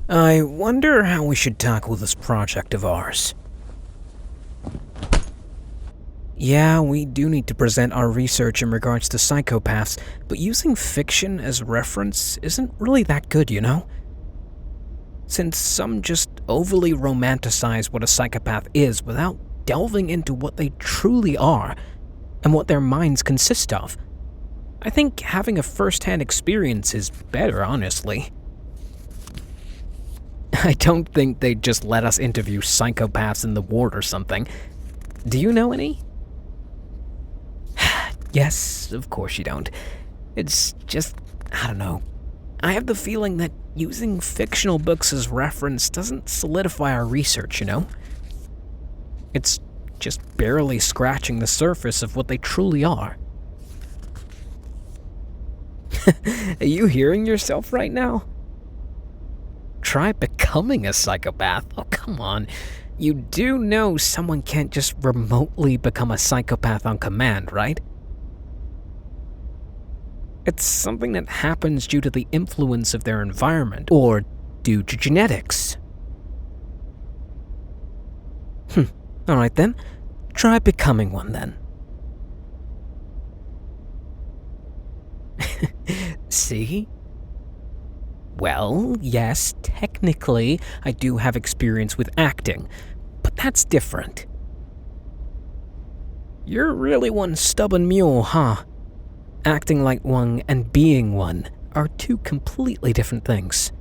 I wonder how we should tackle this project of ours. Yeah, we do need to present our research in regards to psychopaths, but using fiction as reference isn't really that good, you know? Since some just overly romanticize what a psychopath is without delving into what they truly are and what their minds consist of. I think having a first-hand experience is better, honestly. I don't think they'd just let us interview psychopaths in the ward or something. Do you know any? Yes, of course you don't. It's just, I don't know. I have the feeling that using fictional books as reference doesn't solidify our research, you know? It's just barely scratching the surface of what they truly are. Are you hearing yourself right now? Try becoming a psychopath? Oh, come on. You do know someone can't just remotely become a psychopath on command, right? It's something that happens due to the influence of their environment, or due to genetics. Alright then, try becoming one then. See? Well, yes, technically, I do have experience with acting, but that's different. You're really one stubborn mule, huh? Acting like one and being one are two completely different things.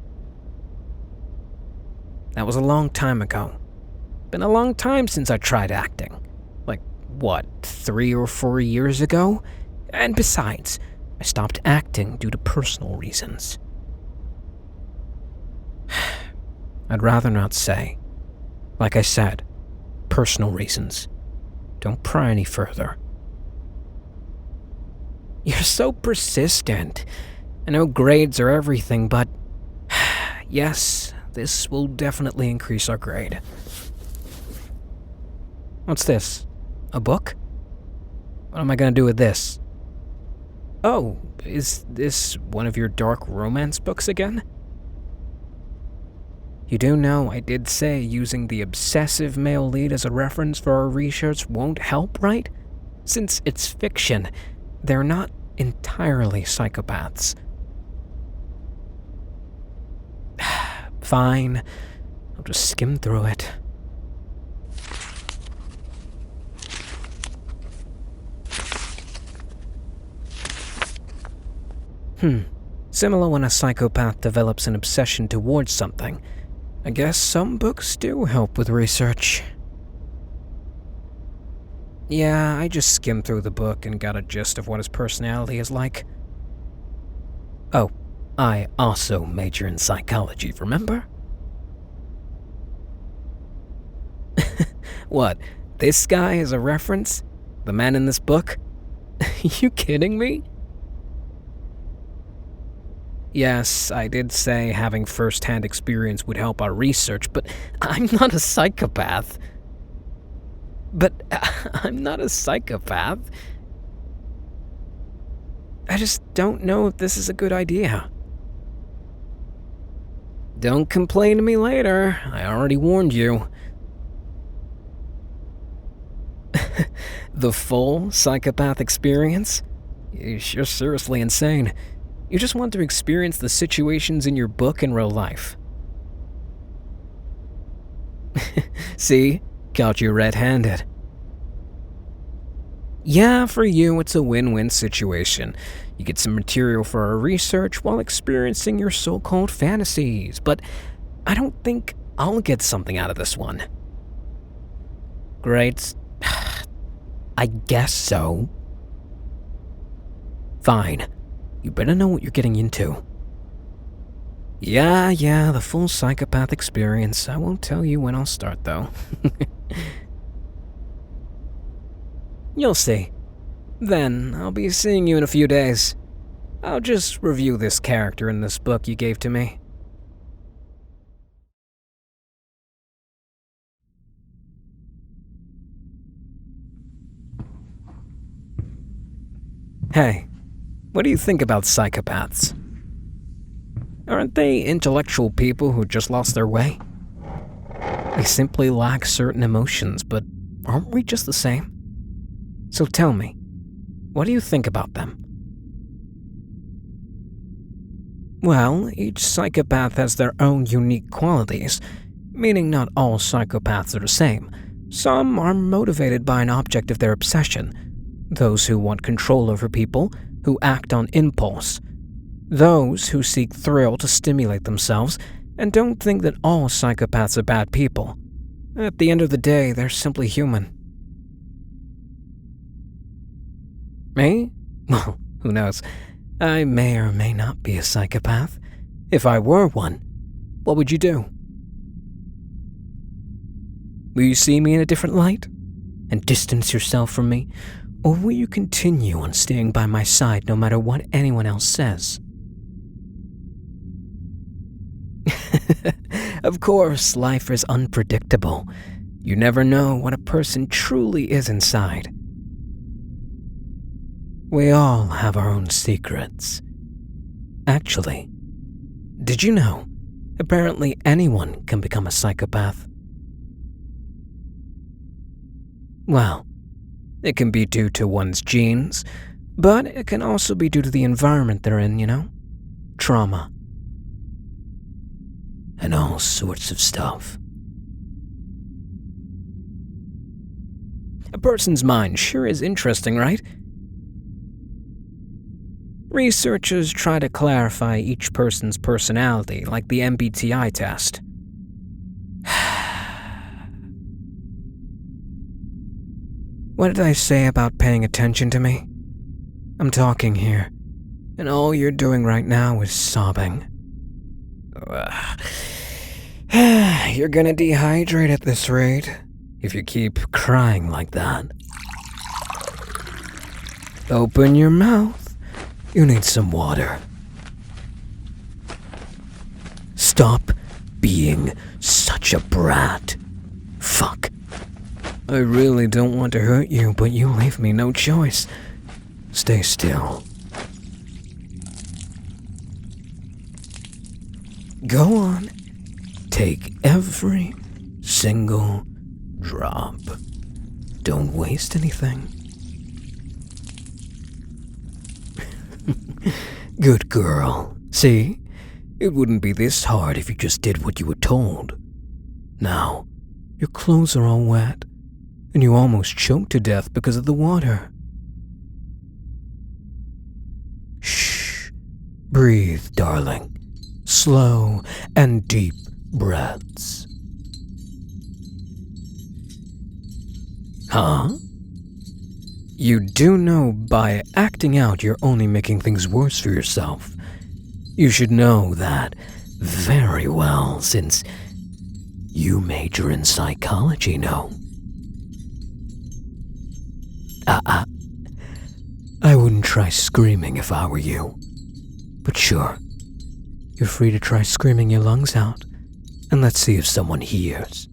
That was a long time ago. Been a long time since I tried acting. Like, what, 3 or 4 years ago? And besides, I stopped acting due to personal reasons. I'd rather not say. Like I said, personal reasons. Don't pry any further. You're so persistent. I know grades are everything, but yes, this will definitely increase our grade. What's this? A book? What am I gonna do with this? Oh, is this one of your dark romance books again? You do know I did say using the obsessive male lead as a reference for our research won't help, right? Since it's fiction, they're not entirely psychopaths. Fine, I'll just skim through it. Similar when a psychopath develops an obsession towards something. I guess some books do help with research. Yeah, I just skimmed through the book and got a gist of what his personality is like. Oh, I also major in psychology, remember? What, this guy is a reference? The man in this book? You kidding me? Yes, I did say having first-hand experience would help our research, but I'm not a psychopath. But I'm not a psychopath. I just don't know if this is a good idea. Don't complain to me later. I already warned you. The full psychopath experience? You're seriously insane. You just want to experience the situations in your book in real life. See? Caught you red-handed. Yeah, for you, it's a win-win situation. You get some material for our research while experiencing your so-called fantasies, but I don't think I'll get something out of this one. Great. I guess so. Fine. You better know what you're getting into. Yeah, the full psychopath experience. I won't tell you when I'll start, though. You'll see. Then, I'll be seeing you in a few days. I'll just review this character in this book you gave to me. Hey, what do you think about psychopaths? Aren't they intellectual people who just lost their way? They simply lack certain emotions, but aren't we just the same? So tell me, what do you think about them? Well, each psychopath has their own unique qualities, meaning not all psychopaths are the same. Some are motivated by an object of their obsession, those who want control over people, who act on impulse, those who seek thrill to stimulate themselves, and don't think that all psychopaths are bad people. At the end of the day, they're simply human. Me? Well, who knows? I may or may not be a psychopath. If I were one, what would you do? Will you see me in a different light and distance yourself from me? Or will you continue on staying by my side no matter what anyone else says? Of course, life is unpredictable. You never know what a person truly is inside. We all have our own secrets. Actually, did you know? Apparently anyone can become a psychopath. Well, it can be due to one's genes, but it can also be due to the environment they're in, you know? Trauma. And all sorts of stuff. A person's mind sure is interesting, right? Researchers try to clarify each person's personality, like the MBTI test. What did I say about paying attention to me? I'm talking here, and all you're doing right now is sobbing. You're gonna dehydrate at this rate if you keep crying like that. Open your mouth. You need some water. Stop being such a brat. Fuck. I really don't want to hurt you, but you leave me no choice. Stay still. Go on. Take every single drop. Don't waste anything. Good girl. See? It wouldn't be this hard if you just did what you were told. Now, your clothes are all wet, and you almost choked to death because of the water. Shh. Breathe, darling. Slow and deep breaths. Huh? You do know by acting out you're only making things worse for yourself. You should know that very well, since you major in psychology, no? I wouldn't try screaming if I were you. But sure, you're free to try screaming your lungs out, and let's see if someone hears.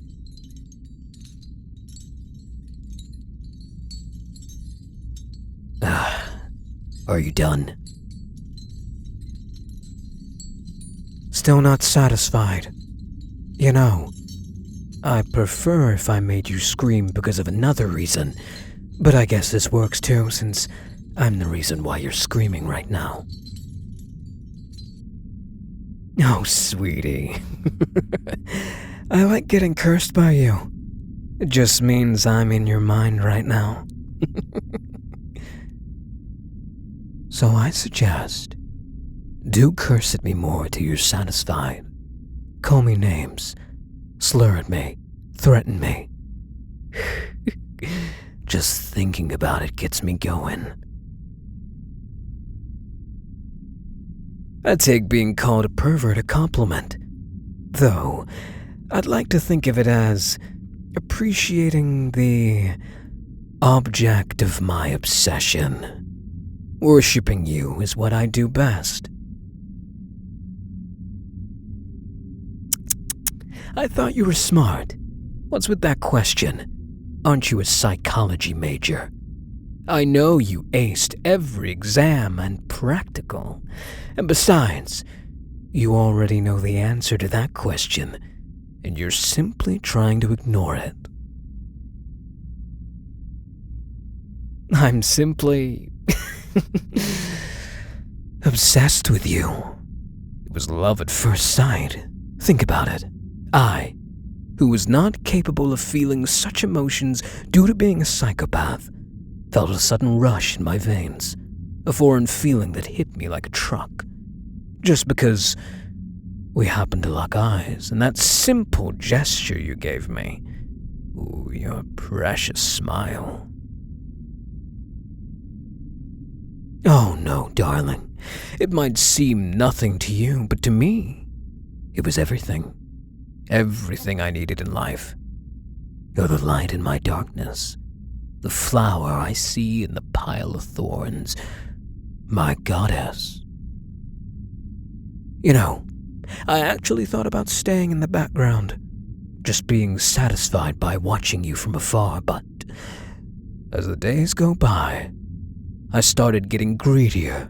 Are you done? Still not satisfied? You know, I prefer if I made you scream because of another reason, but I guess this works too, since I'm the reason why you're screaming right now. Oh, sweetie. I like getting cursed by you. It just means I'm in your mind right now. So I suggest, do curse at me more till you're satisfied. Call me names, slur at me, threaten me. Just thinking about it gets me going. I take being called a pervert a compliment, though I'd like to think of it as appreciating the object of my obsession. Worshipping you is what I do best. I thought you were smart. What's with that question? Aren't you a psychology major? I know you aced every exam and practical. And besides, You already know the answer to that question, and you're simply trying to ignore it. I'm simply obsessed with you. It was love at first sight. Think about it. I, who was not capable of feeling such emotions due to being a psychopath, felt a sudden rush in my veins, a foreign feeling that hit me like a truck. Just because we happened to lock eyes, and that simple gesture you gave me. Ooh, your precious smile. Oh no, darling. It might seem nothing to you, but to me, it was everything. Everything I needed in life. You're the light in my darkness, the flower I see in the pile of thorns, my goddess. You know, I actually thought about staying in the background, just being satisfied by watching you from afar, but as the days go by, I started getting greedier.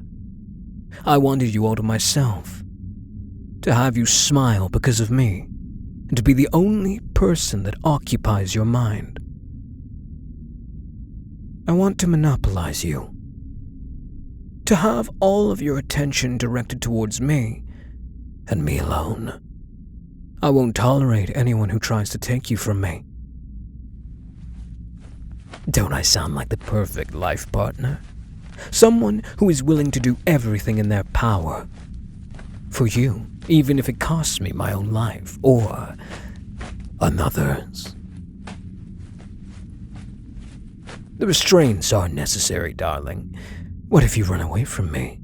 I wanted you all to myself, to have you smile because of me, and to be the only person that occupies your mind. I want to monopolize you, to have all of your attention directed towards me, and me alone. I won't tolerate anyone who tries to take you from me. Don't I sound like the perfect life partner? Someone who is willing to do everything in their power for you, even if it costs me my own life or another's. The restraints are necessary, darling. What if you run away from me?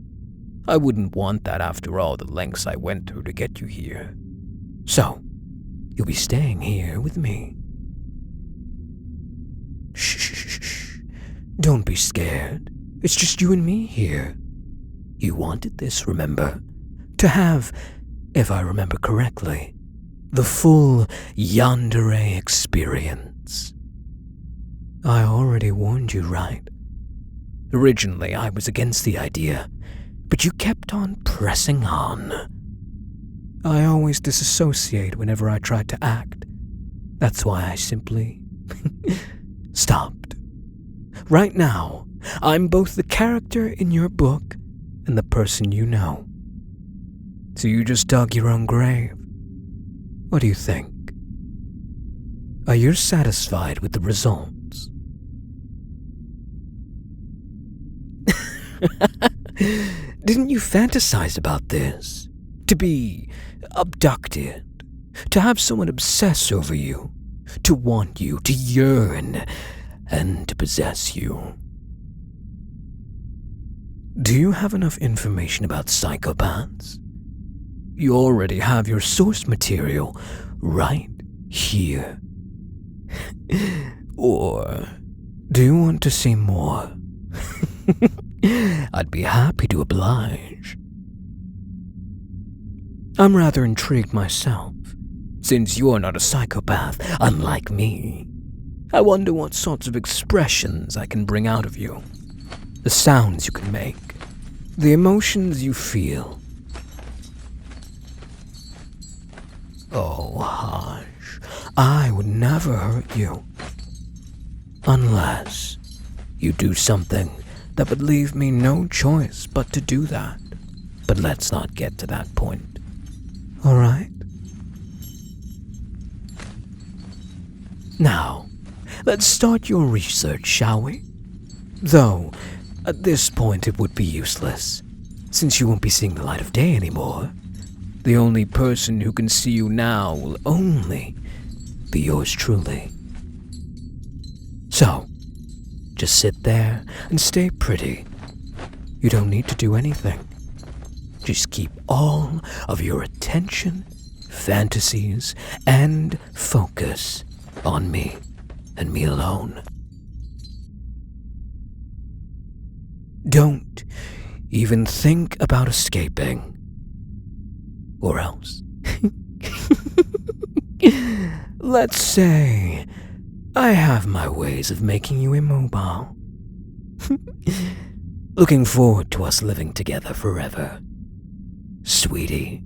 I wouldn't want that after all the lengths I went through to get you here. So, you'll be staying here with me. Shh. Don't be scared. It's just you and me here. You wanted this, remember? To have, if I remember correctly, the full Yandere experience. I already warned you, right? Originally, I was against the idea, but you kept on pressing on. I always disassociate whenever I tried to act. That's why I simply stopped. Right now, I'm both the character in your book and the person you know. So you just dug your own grave. What do you think? Are you satisfied with the results? Didn't you fantasize about this? To be abducted, to have someone obsess over you, to want you, to yearn, and to possess you. Do you have enough information about psychopaths? You already have your source material right here. Or do you want to see more? I'd be happy to oblige. I'm rather intrigued myself, since you're not a psychopath, unlike me. I wonder what sorts of expressions I can bring out of you, the sounds you can make, the emotions you feel. Oh, hush. I would never hurt you. Unless you do something that would leave me no choice but to do that. But let's not get to that point. All right? Now, let's start your research, shall we? Though, at this point it would be useless, since you won't be seeing the light of day anymore. The only person who can see you now will only be yours truly. So, just sit there and stay pretty. You don't need to do anything. Just keep all of your attention, fantasies, and focus on me and me alone. Don't even think about escaping. Or else. Let's say I have my ways of making you immobile. Looking forward to us living together forever, sweetie.